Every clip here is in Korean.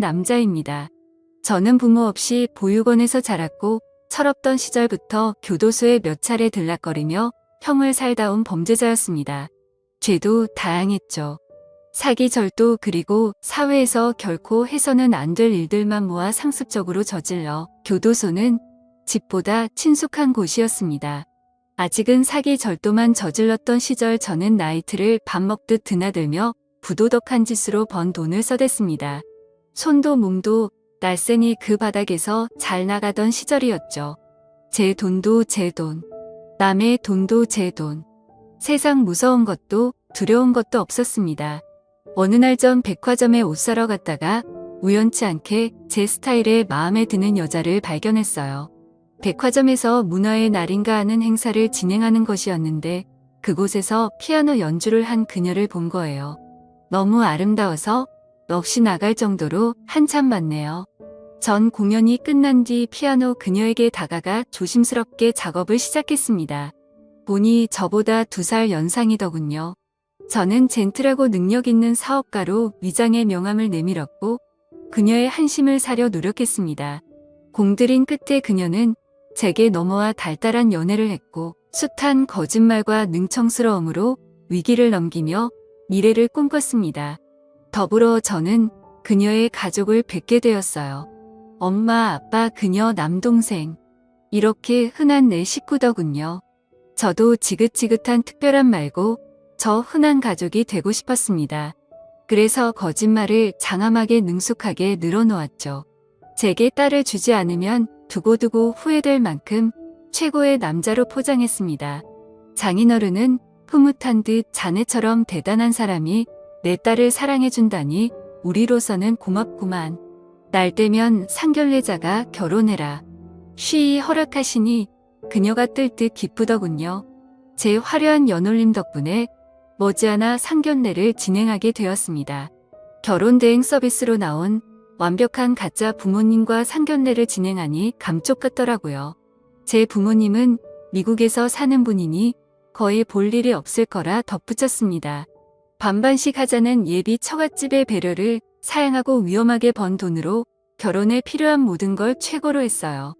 남자입니다. 저는 부모 없이 보육원에서 자랐고 철없던 시절부터 교도소에 몇 차례 들락거리며 형을 살다 온 범죄자였습니다. 죄도 다양했죠. 사기, 절도, 그리고 사회에서 결코 해서는 안 될 일들만 모아 상습적으로 저질러 교도소는 집보다 친숙한 곳이었습니다. 아직은 사기, 절도만 저질렀던 시절 저는 나이트를 밥 먹듯 드나들며 부도덕한 짓으로 번 돈을 써댔습니다. 손도 몸도 날쌘이 그 바닥에서 잘 나가던 시절이었죠. 제 돈도 제 돈, 남의 돈도 제 돈. 세상 무서운 것도 두려운 것도 없었습니다. 어느 날 전 백화점에 옷 사러 갔다가 우연치 않게 제 스타일에 마음에 드는 여자를 발견했어요. 백화점에서 문화의 날인가 하는 행사를 진행하는 것이었는데 그곳에서 피아노 연주를 한 그녀를 본 거예요. 너무 아름다워서 넋이 나갈 정도로 한참 맞네요. 전 공연이 끝난 뒤 피아노 그녀에게 다가가 조심스럽게 작업을 시작했습니다. 보니 저보다 2살 연상이더군요. 저는 젠틀하고 능력 있는 사업가로 위장의 명함을 내밀었고 그녀의 한심을 사려 노력했습니다. 공들인 끝에 그녀는 제게 넘어와 달달한 연애를 했고 숱한 거짓말과 능청스러움으로 위기를 넘기며 미래를 꿈꿨습니다. 더불어 저는 그녀의 가족을 뵙게 되었어요. 엄마, 아빠, 그녀 남동생. 이렇게 흔한 내 식구더군요. 저도 지긋지긋한 특별한 말고 저 흔한 가족이 되고 싶었습니다. 그래서 거짓말을 장암하게 능숙하게 늘어놓았죠. 제게 딸을 주지 않으면 두고두고 후회될 만큼 최고의 남자로 포장했습니다. 장인어른은 흐뭇한 듯 자네처럼 대단한 사람이 내 딸을 사랑해준다니 우리로서는 고맙구만. 날 되면 상견례자가 결혼해라. 쉬이 허락하시니 그녀가 뜰 듯 기쁘더군요. 제 화려한 연홀림 덕분에 머지않아 상견례를 진행하게 되었습니다. 결혼 대행 서비스로 나온 완벽한 가짜 부모님과 상견례를 진행하니 감쪽 같더라고요. 제 부모님은 미국에서 사는 분이니 거의 볼 일이 없을 거라 덧붙였습니다. 반반씩 하자는 예비 처갓집의 배려를 사양하고 위험하게 번 돈으로 결혼에 필요한 모든 걸 최고로 했어요.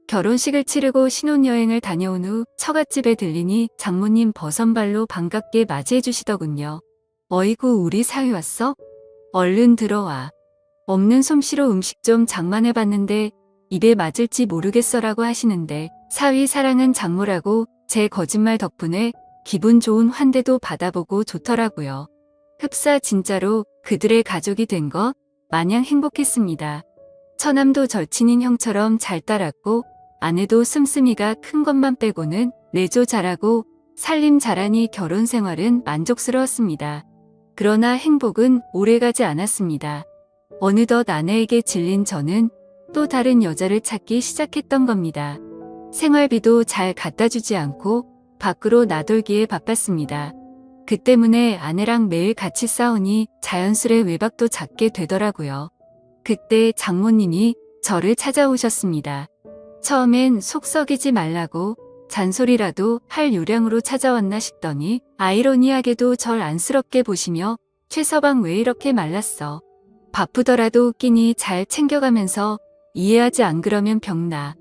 결혼식을 치르고 신혼여행을 다녀온 후 처갓집에 들리니 장모님 버선발로 반갑게 맞이해 주시더군요. 어이구 우리 사위 왔어? 얼른 들어와. 없는 솜씨로 음식 좀 장만해봤는데 입에 맞을지 모르겠어라고 하시는데 사위 사랑은 장모라고 제 거짓말 덕분에 기분 좋은 환대도 받아보고 좋더라고요. 흡사 진짜로 그들의 가족이 된 것 마냥 행복했습니다. 처남도 절친인 형처럼 잘 따랐고 아내도 씀씀이가 큰 것만 빼고는 내조 잘하고 살림 잘하니 결혼 생활은 만족스러웠습니다. 그러나 행복은 오래가지 않았습니다. 어느덧 아내에게 질린 저는 또 다른 여자를 찾기 시작했던 겁니다. 생활비도 잘 갖다 주지 않고 밖으로 나돌기에 바빴습니다. 그 때문에 아내랑 매일 같이 싸우니 자연스레 외박도 잦게 되더라고요. 그때 장모님이 저를 찾아오셨습니다. 처음엔 속 썩이지 말라고 잔소리라도 할 요량으로 찾아왔나 싶더니 아이러니하게도 절 안쓰럽게 보시며 최서방 왜 이렇게 말랐어. 바쁘더라도 끼니 잘 챙겨가면서 이해하지 안 그러면 병나.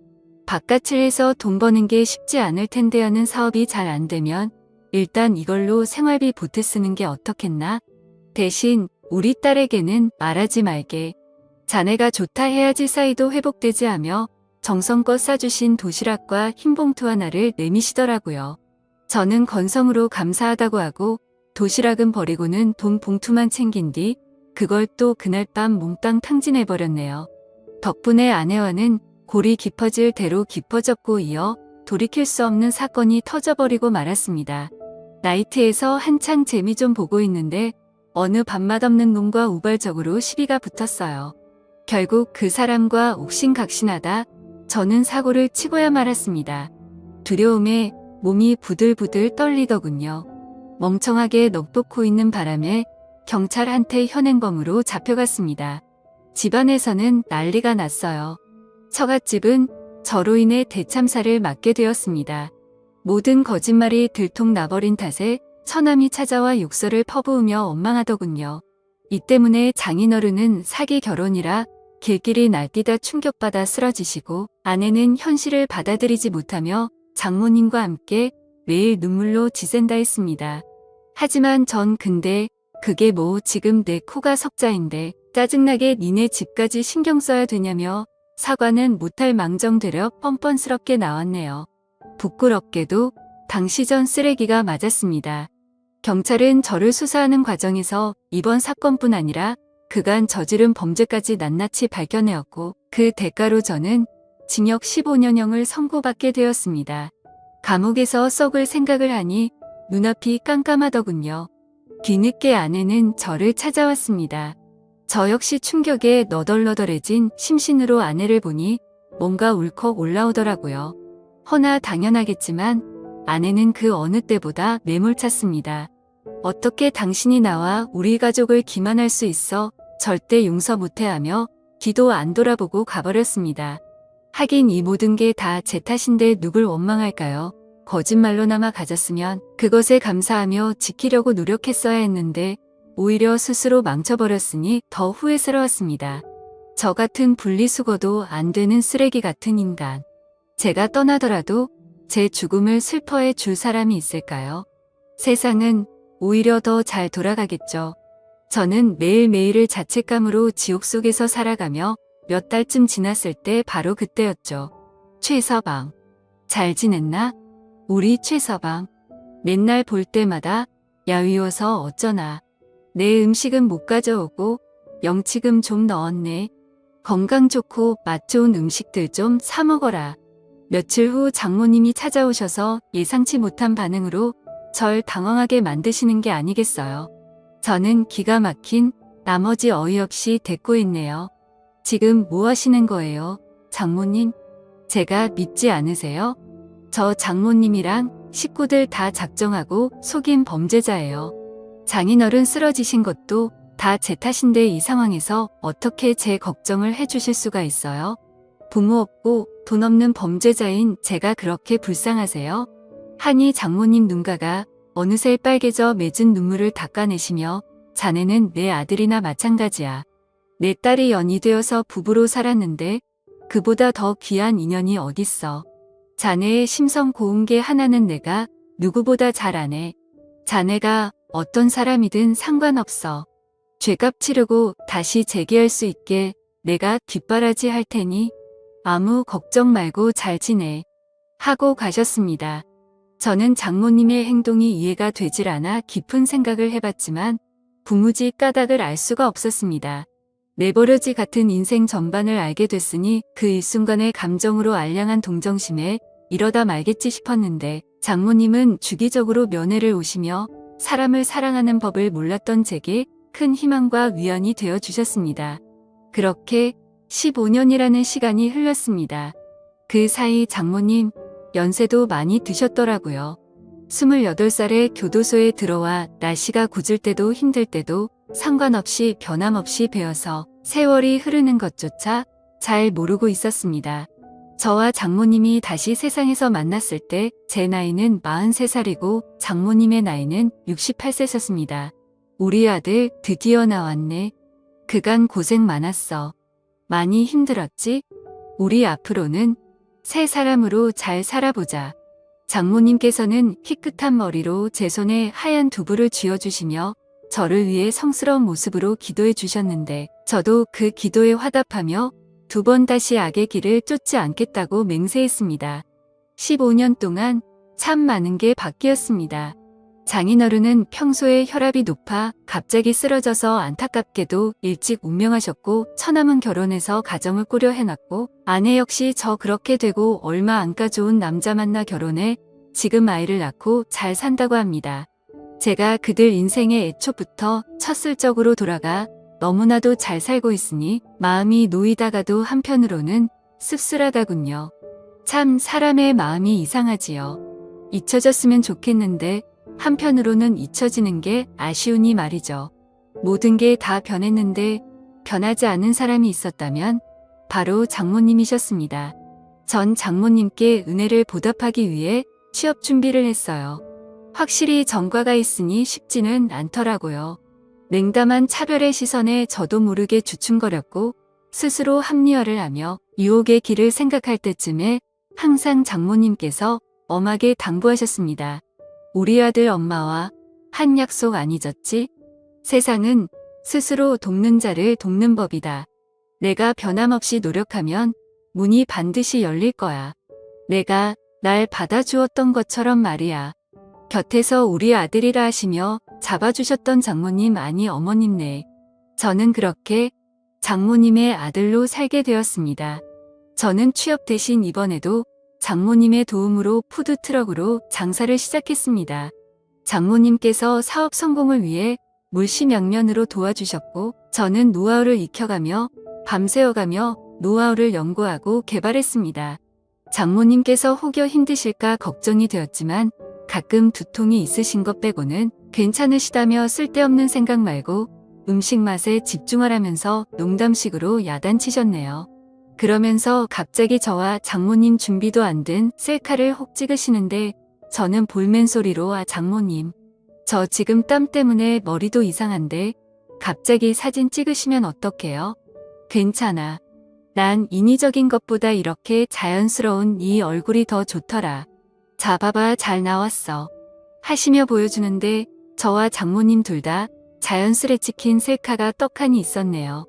바깥을 해서 돈 버는 게 쉽지 않을 텐데 하는 사업이 잘 안 되면 일단 이걸로 생활비 보태 쓰는 게 어떻겠나? 대신 우리 딸에게는 말하지 말게. 자네가 좋다 해야지 사이도 회복되지 하며 정성껏 싸주신 도시락과 흰 봉투 하나를 내미시더라고요. 저는 건성으로 감사하다고 하고 도시락은 버리고는 돈 봉투만 챙긴 뒤 그걸 또 그날 밤 몽땅 탕진해버렸네요. 덕분에 아내와는 골이 깊어질 대로 깊어졌고 이어 돌이킬 수 없는 사건이 터져버리고 말았습니다. 나이트에서 한창 재미 좀 보고 있는데 어느 밥맛 없는 놈과 우발적으로 시비가 붙었어요. 결국 그 사람과 옥신각신하다 저는 사고를 치고야 말았습니다. 두려움에 몸이 부들부들 떨리더군요. 멍청하게 넋놓고 있는 바람에 경찰한테 현행범으로 잡혀갔습니다. 집안에서는 난리가 났어요. 처갓집은 저로 인해 대참사를 맞게 되었습니다. 모든 거짓말이 들통나버린 탓에 처남이 찾아와 욕설을 퍼부으며 원망하더군요. 이 때문에 장인어른은 사기 결혼이라 길길이 날뛰다 충격받아 쓰러지시고 아내는 현실을 받아들이지 못하며 장모님과 함께 매일 눈물로 지샌다 했습니다. 하지만 전 근데 그게 뭐 지금 내 코가 석자인데 짜증나게 니네 집까지 신경 써야 되냐며 사과는 못할 망정되려 뻔뻔스럽게 나왔네요. 부끄럽게도 당시 전 쓰레기가 맞았습니다. 경찰은 저를 수사하는 과정에서 이번 사건뿐 아니라 그간 저지른 범죄까지 낱낱이 밝혀내었고 그 대가로 저는 징역 15년형을 선고받게 되었습니다. 감옥에서 썩을 생각을 하니 눈앞이 깜깜하더군요. 뒤늦게 아내는 저를 찾아왔습니다. 저 역시 충격에 너덜너덜해진 심신으로 아내를 보니 뭔가 울컥 올라오더라고요. 허나 당연하겠지만 아내는 그 어느 때보다 매몰찼습니다. 어떻게 당신이 나와 우리 가족을 기만할 수 있어 절대 용서 못해 하며 뒤도 안 돌아보고 가버렸습니다. 하긴 이 모든 게 다 제 탓인데 누굴 원망할까요? 거짓말로나마 가졌으면 그것에 감사하며 지키려고 노력했어야 했는데 오히려 스스로 망쳐버렸으니 더 후회스러웠습니다. 저 같은 분리수거도 안 되는 쓰레기 같은 인간. 제가 떠나더라도 제 죽음을 슬퍼해 줄 사람이 있을까요? 세상은 오히려 더 잘 돌아가겠죠. 저는 매일매일을 자책감으로 지옥 속에서 살아가며 몇 달쯤 지났을 때 바로 그때였죠. 최서방. 잘 지냈나? 우리 최서방. 맨날 볼 때마다 야위워서 어쩌나. 내 음식은 못 가져오고 영치금 좀 넣었네. 건강 좋고 맛 좋은 음식들 좀 사 먹어라. 며칠 후 장모님이 찾아오셔서 예상치 못한 반응으로 절 당황하게 만드시는 게 아니겠어요. 저는 기가 막힌 나머지 어이없이 대꾸 있네요. 지금 뭐 하시는 거예요, 장모님? 제가 믿지 않으세요? 저 장모님이랑 식구들 다 작정하고 속인 범죄자예요. 장인어른 쓰러지신 것도 다 제 탓인데 이 상황에서 어떻게 제 걱정을 해주실 수가 있어요? 부모 없고 돈 없는 범죄자인 제가 그렇게 불쌍하세요? 하니 장모님 눈가가 어느새 빨개져 맺은 눈물을 닦아내시며 자네는 내 아들이나 마찬가지야. 내 딸이 연이되어서 부부로 살았는데 그보다 더 귀한 인연이 어딨어. 자네의 심성 고운 게 하나는 내가 누구보다 잘 아네. 자네가 어떤 사람이든 상관없어. 죄값 치르고 다시 재기할 수 있게 내가 뒷바라지 할 테니 아무 걱정 말고 잘 지내. 하고 가셨습니다. 저는 장모님의 행동이 이해가 되질 않아 깊은 생각을 해봤지만 부무지 까닭을 알 수가 없었습니다. 내버려지 같은 인생 전반을 알게 됐으니 그 일순간의 감정으로 알량한 동정심에 이러다 말겠지 싶었는데 장모님은 주기적으로 면회를 오시며 사람을 사랑하는 법을 몰랐던 제게 큰 희망과 위안이 되어 주셨습니다. 그렇게 15년이라는 시간이 흘렀습니다. 그 사이 장모님 연세도 많이 드셨더라고요. 28살에 교도소에 들어와 날씨가 궂을 때도 힘들 때도 상관없이 변함없이 배워서 세월이 흐르는 것조차 잘 모르고 있었습니다. 저와 장모님이 다시 세상에서 만났을 때 제 나이는 43살이고 장모님의 나이는 68세셨습니다. 우리 아들 드디어 나왔네. 그간 고생 많았어. 많이 힘들었지? 우리 앞으로는 새 사람으로 잘 살아보자. 장모님께서는 희끗한 머리로 제 손에 하얀 두부를 쥐어주시며 저를 위해 성스러운 모습으로 기도해 주셨는데 저도 그 기도에 화답하며 2번 다시 악의 길을 쫓지 않겠다고 맹세했습니다. 15년 동안 참 많은 게 바뀌었습니다. 장인어른은 평소에 혈압이 높아 갑자기 쓰러져서 안타깝게도 일찍 운명하셨고 처남은 결혼해서 가정을 꾸려 해놨고 아내 역시 저 그렇게 되고 얼마 안 가 좋은 남자 만나 결혼해 지금 아이를 낳고 잘 산다고 합니다. 제가 그들 인생의 애초부터 첫 슬적으로 돌아가 너무나도 잘 살고 있으니 마음이 놓이다가도 한편으로는 씁쓸하다군요. 참 사람의 마음이 이상하지요. 잊혀졌으면 좋겠는데 한편으로는 잊혀지는 게 아쉬우니 말이죠. 모든 게 다 변했는데 변하지 않은 사람이 있었다면 바로 장모님이셨습니다. 전 장모님께 은혜를 보답하기 위해 취업 준비를 했어요. 확실히 전과가 있으니 쉽지는 않더라고요. 냉담한 차별의 시선에 저도 모르게 주춤거렸고 스스로 합리화를 하며 유혹의 길을 생각할 때쯤에 항상 장모님께서 엄하게 당부하셨습니다. 우리 아들 엄마와 한 약속 안 잊었지? 세상은 스스로 돕는 자를 돕는 법이다. 내가 변함없이 노력하면 문이 반드시 열릴 거야. 내가 날 받아주었던 것처럼 말이야. 곁에서 우리 아들이라 하시며 잡아주셨던 장모님 아니 어머님네. 저는 그렇게 장모님의 아들로 살게 되었습니다. 저는 취업 대신 이번에도 장모님의 도움으로 푸드트럭으로 장사를 시작했습니다. 장모님께서 사업 성공을 위해 물심양면으로 도와주셨고 저는 노하우를 익혀가며 밤새워가며 노하우를 연구하고 개발했습니다. 장모님께서 혹여 힘드실까 걱정이 되었지만 가끔 두통이 있으신 것 빼고는 괜찮으시다며 쓸데없는 생각 말고 음식 맛에 집중하라면서 농담식으로 야단치셨네요. 그러면서 갑자기 저와 장모님 준비도 안 된 셀카를 혹 찍으시는데 저는 볼멘 소리로 장모님. 저 지금 땀 때문에 머리도 이상한데 갑자기 사진 찍으시면 어떡해요? 괜찮아. 난 인위적인 것보다 이렇게 자연스러운 이 얼굴이 더 좋더라. 자 봐봐 잘 나왔어. 하시며 보여주는데 저와 장모님 둘 다 자연스레 찍힌 셀카가 떡하니 있었네요.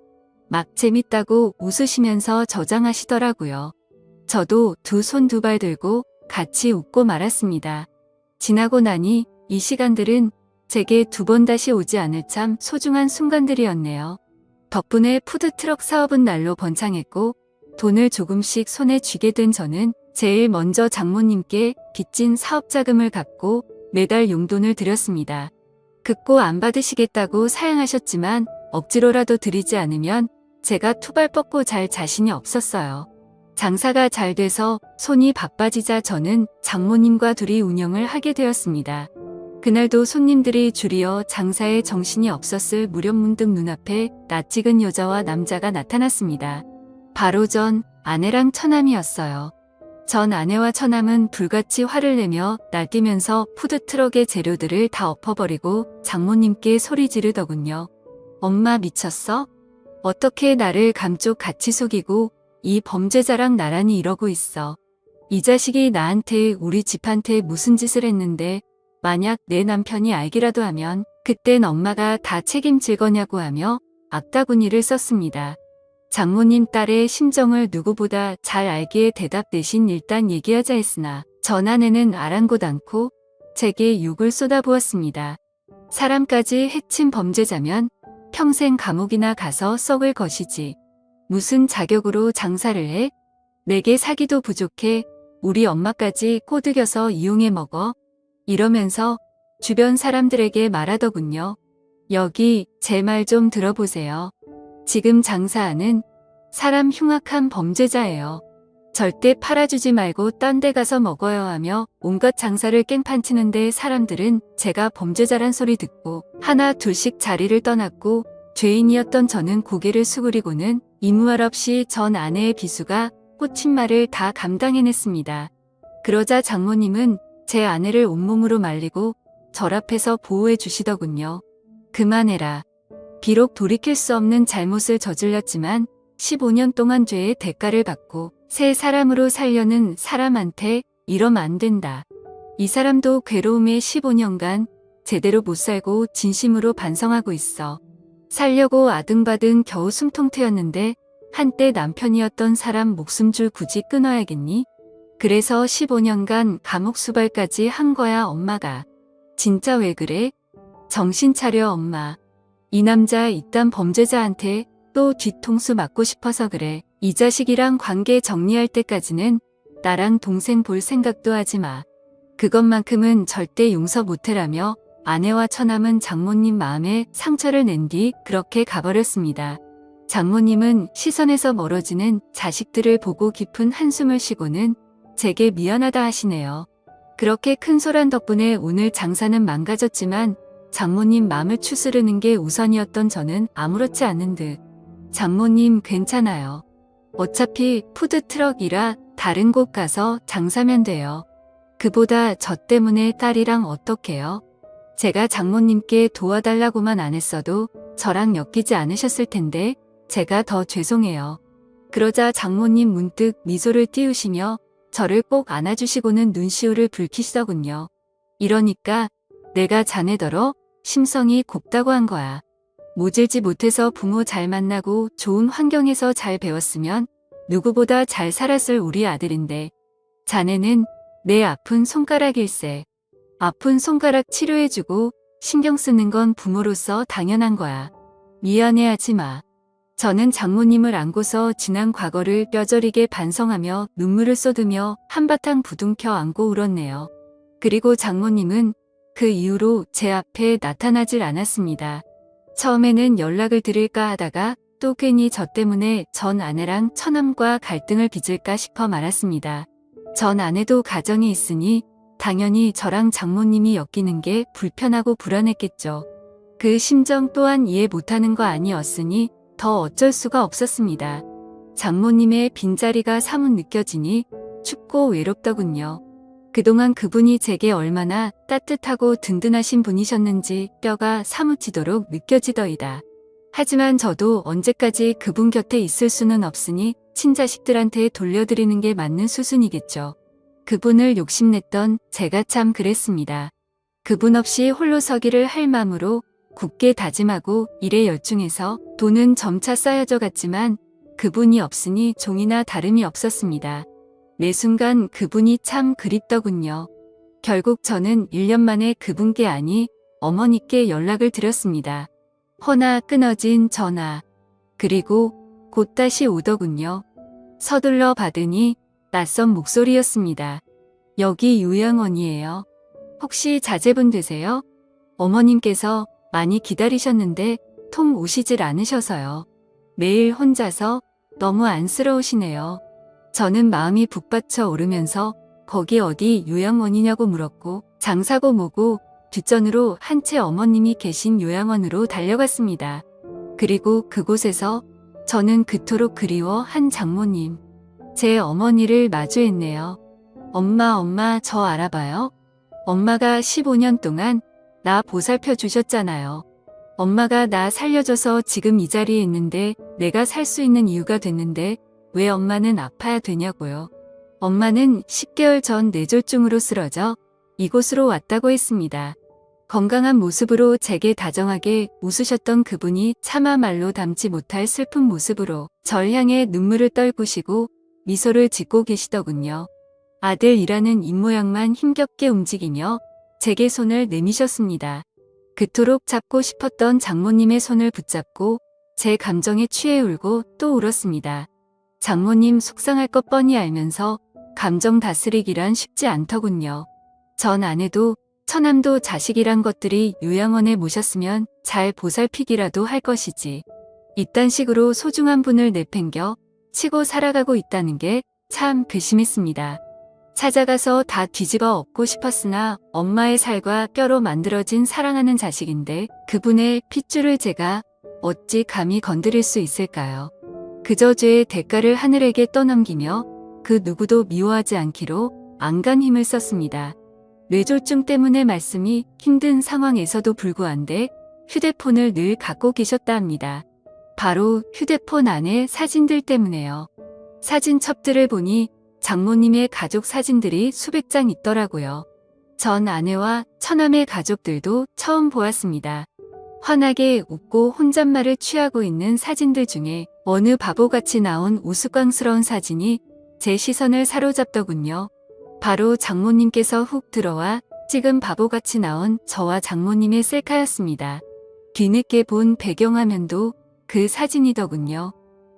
막 재밌다고 웃으시면서 저장하시더라고요. 저도 두 손 두 발 들고 같이 웃고 말았습니다. 지나고 나니 이 시간들은 제게 두 번 다시 오지 않을 참 소중한 순간들이었네요. 덕분에 푸드트럭 사업은 날로 번창했고 돈을 조금씩 손에 쥐게 된 저는 제일 먼저 장모님께 빚진 사업자금을 갚고 매달 용돈을 드렸습니다. 급고 안 받으시겠다고 사양하셨지만 억지로라도 드리지 않으면 제가 투발 뻗고 잘 자신이 없었어요. 장사가 잘 돼서 손이 바빠지자 저는 장모님과 둘이 운영을 하게 되었습니다. 그날도 손님들이 줄이어 장사에 정신이 없었을 무렵 문득 눈앞에 낯익은 여자와 남자가 나타났습니다. 바로 전 아내랑 처남이었어요. 전 아내와 처남은 불같이 화를 내며 날뛰면서 푸드트럭의 재료들을 다 엎어버리고 장모님께 소리 지르더군요. 엄마 미쳤어? 어떻게 나를 감쪽 같이 속이고 이 범죄자랑 나란히 이러고 있어. 이 자식이 나한테 우리 집한테 무슨 짓을 했는데 만약 내 남편이 알기라도 하면 그땐 엄마가 다 책임질 거냐고 하며 악다구니를 썼습니다. 장모님 딸의 심정을 누구보다 잘 알기에 대답 대신 일단 얘기하자 했으나 전 아내는 아랑곳 않고 제게 욕을 쏟아부었습니다. 사람까지 해친 범죄자면 평생 감옥이나 가서 썩을 것이지. 무슨 자격으로 장사를 해? 내게 사기도 부족해 우리 엄마까지 꼬드겨서 이용해 먹어? 이러면서 주변 사람들에게 말하더군요. 여기 제 말 좀 들어보세요. 지금 장사하는 사람 흉악한 범죄자예요. 절대 팔아주지 말고 딴 데 가서 먹어요 하며 온갖 장사를 깽판치는데 사람들은 제가 범죄자란 소리 듣고 하나 둘씩 자리를 떠났고 죄인이었던 저는 고개를 수그리고는 이무할 없이 전 아내의 비수가 꽂힌 말을 다 감당해냈습니다. 그러자 장모님은 제 아내를 온몸으로 말리고 절 앞에서 보호해 주시더군요. 그만해라. 비록 돌이킬 수 없는 잘못을 저질렀지만 15년 동안 죄의 대가를 받고 새 사람으로 살려는 사람한테 이러면 안 된다. 이 사람도 괴로움에 15년간 제대로 못 살고 진심으로 반성하고 있어. 살려고 아등바등 겨우 숨통 트였는데 한때 남편이었던 사람 목숨줄 굳이 끊어야겠니? 그래서 15년간 감옥 수발까지 한 거야 엄마가. 진짜 왜 그래? 정신 차려 엄마. 이 남자 이딴 범죄자한테 또 뒤통수 맞고 싶어서 그래. 이 자식이랑 관계 정리할 때까지는 나랑 동생 볼 생각도 하지 마. 그것만큼은 절대 용서 못해라며 아내와 처남은 장모님 마음에 상처를 낸 뒤 그렇게 가버렸습니다. 장모님은 시선에서 멀어지는 자식들을 보고 깊은 한숨을 쉬고는 제게 미안하다 하시네요. 그렇게 큰 소란 덕분에 오늘 장사는 망가졌지만 장모님 마음을 추스르는 게 우선이었던 저는 아무렇지 않은 듯. 장모님 괜찮아요. 어차피 푸드트럭이라 다른 곳 가서 장사면 돼요. 그보다 저 때문에 딸이랑 어떡해요? 제가 장모님께 도와달라고만 안 했어도 저랑 엮이지 않으셨을 텐데 제가 더 죄송해요. 그러자 장모님 문득 미소를 띄우시며 저를 꼭 안아주시고는 눈시울을 붉히시더군요. 이러니까 내가 자네더러 심성이 곱다고 한 거야. 모질지 못해서 부모 잘 만나고 좋은 환경에서 잘 배웠으면 누구보다 잘 살았을 우리 아들인데 자네는 내 아픈 손가락일세. 아픈 손가락 치료해주고 신경 쓰는 건 부모로서 당연한 거야. 미안해하지 마. 저는 장모님을 안고서 지난 과거를 뼈저리게 반성하며 눈물을 쏟으며 한바탕 부둥켜 안고 울었네요. 그리고 장모님은 그 이후로 제 앞에 나타나질 않았습니다. 처음에는 연락을 드릴까 하다가 또 괜히 저 때문에 전 아내랑 처남과 갈등을 빚을까 싶어 말았습니다. 전 아내도 가정이 있으니 당연히 저랑 장모님이 엮이는 게 불편하고 불안했겠죠. 그 심정 또한 이해 못하는 거 아니었으니 더 어쩔 수가 없었습니다. 장모님의 빈자리가 사뭇 느껴지니 춥고 외롭더군요. 그동안 그분이 제게 얼마나 따뜻하고 든든하신 분이셨는지 뼈가 사무치도록 느껴지더이다. 하지만 저도 언제까지 그분 곁에 있을 수는 없으니 친자식들한테 돌려드리는 게 맞는 수순이겠죠. 그분을 욕심냈던 제가 참 그랬습니다. 그분 없이 홀로 서기를 할 마음으로 굳게 다짐하고 일에 열중해서 돈은 점차 쌓여져 갔지만 그분이 없으니 종이나 다름이 없었습니다. 매 순간 그분이 참 그립더군요. 결국 저는 1년 만에 그분께 아니 어머니께 연락을 드렸습니다. 허나 끊어진 전화. 그리고 곧 다시 오더군요. 서둘러 받으니 낯선 목소리였습니다. 여기 요양원이에요. 혹시 자제분 되세요? 어머님께서 많이 기다리셨는데 통 오시질 않으셔서요. 매일 혼자서 너무 안쓰러우시네요. 저는 마음이 북받쳐 오르면서 거기 어디 요양원이냐고 물었고 장사고 뭐고 뒷전으로 한 채 어머님이 계신 요양원으로 달려갔습니다. 그리고 그곳에서 저는 그토록 그리워한 장모님, 제 어머니를 마주했네요. 엄마 저 알아봐요? 엄마가 15년 동안 나 보살펴 주셨잖아요. 엄마가 나 살려줘서 지금 이 자리에 있는데 내가 살 수 있는 이유가 됐는데 왜 엄마는 아파야 되냐고요. 엄마는 10개월 전 뇌졸중으로 쓰러져 이곳으로 왔다고 했습니다. 건강한 모습으로 제게 다정하게 웃으셨던 그분이 차마 말로 담지 못할 슬픈 모습으로 절 향해 눈물을 떨구시고 미소를 짓고 계시더군요. 아들이라는 입모양만 힘겹게 움직이며 제게 손을 내미셨습니다. 그토록 잡고 싶었던 장모님의 손을 붙잡고 제 감정에 취해 울고 또 울었습니다. 장모님 속상할 것 뻔히 알면서 감정 다스리기란 쉽지 않더군요. 전 아내도 처남도 자식이란 것들이 요양원에 모셨으면 잘 보살피기라도 할 것이지. 이딴 식으로 소중한 분을 내팽겨 치고 살아가고 있다는 게 참 괘씸했습니다. 찾아가서 다 뒤집어 엎고 싶었으나 엄마의 살과 뼈로 만들어진 사랑하는 자식인데 그분의 핏줄을 제가 어찌 감히 건드릴 수 있을까요? 그저 죄의 대가를 하늘에게 떠넘기며 그 누구도 미워하지 않기로 안간 힘을 썼습니다. 뇌졸중 때문에 말씀이 힘든 상황에서도 불구한데 휴대폰을 늘 갖고 계셨다 합니다. 바로 휴대폰 안에 사진들 때문에요. 사진첩들을 보니 장모님의 가족 사진들이 수백 장 있더라고요. 전 아내와 처남의 가족들도 처음 보았습니다. 환하게 웃고 혼잣말을 취하고 있는 사진들 중에 어느 바보같이 나온 우스꽝스러운 사진이 제 시선을 사로잡더군요. 바로 장모님께서 훅 들어와 찍은 바보같이 나온 저와 장모님의 셀카였습니다. 뒤늦게 본 배경화면도 그 사진이더군요.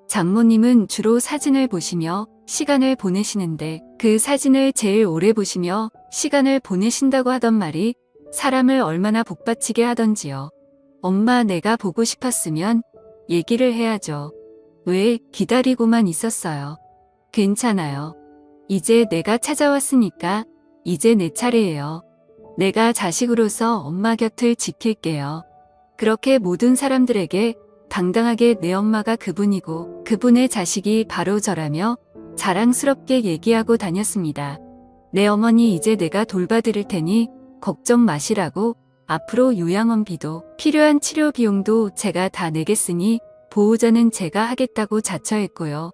장모님은 주로 사진을 보시며 시간을 보내시는데 그 사진을 제일 오래 보시며 시간을 보내신다고 하던 말이 사람을 얼마나 복받치게 하던지요. 엄마 내가 보고 싶었으면 얘기를 해야죠. 왜 기다리고만 있었어요. 괜찮아요. 이제 내가 찾아왔으니까 이제 내 차례예요. 내가 자식으로서 엄마 곁을 지킬게요. 그렇게 모든 사람들에게 당당하게 내 엄마가 그분이고 그분의 자식이 바로 저라며 자랑스럽게 얘기하고 다녔습니다. 내 어머니 이제 내가 돌봐드릴 테니 걱정 마시라고 앞으로 요양원비도 필요한 치료 비용도 제가 다 내겠으니 보호자는 제가 하겠다고 자처했고요.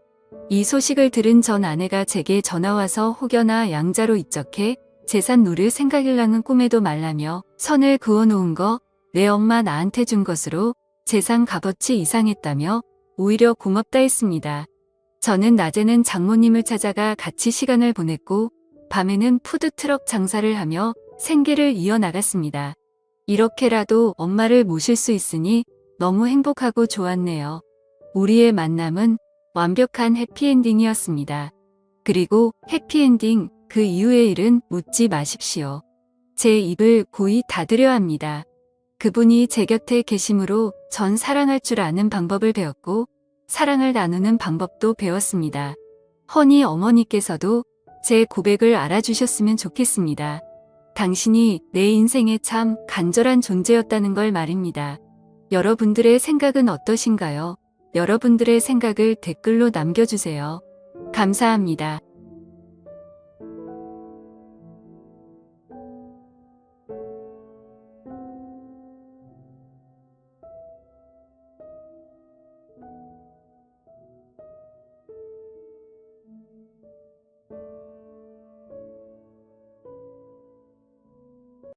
이 소식을 들은 전 아내가 제게 전화와서 혹여나 양자로 입적해 재산 노릴 생각일랑은 꿈에도 말라며 선을 그어놓은 거 내 엄마 나한테 준 것으로 재산 값어치 이상했다며 오히려 고맙다 했습니다. 저는 낮에는 장모님을 찾아가 같이 시간을 보냈고 밤에는 푸드트럭 장사를 하며 생계를 이어나갔습니다. 이렇게라도 엄마를 모실 수 있으니 너무 행복하고 좋았네요. 우리의 만남은 완벽한 해피엔딩이었습니다. 그리고 해피엔딩 그 이후의 일은 묻지 마십시오. 제 입을 고이 닫으려 합니다. 그분이 제 곁에 계심으로 전 사랑할 줄 아는 방법을 배웠고 사랑을 나누는 방법도 배웠습니다. 허니 어머니께서도 제 고백을 알아주셨으면 좋겠습니다. 당신이 내 인생에 참 간절한 존재였다는 걸 말입니다. 여러분들의 생각은 어떠신가요? 여러분들의 생각을 댓글로 남겨주세요. 감사합니다.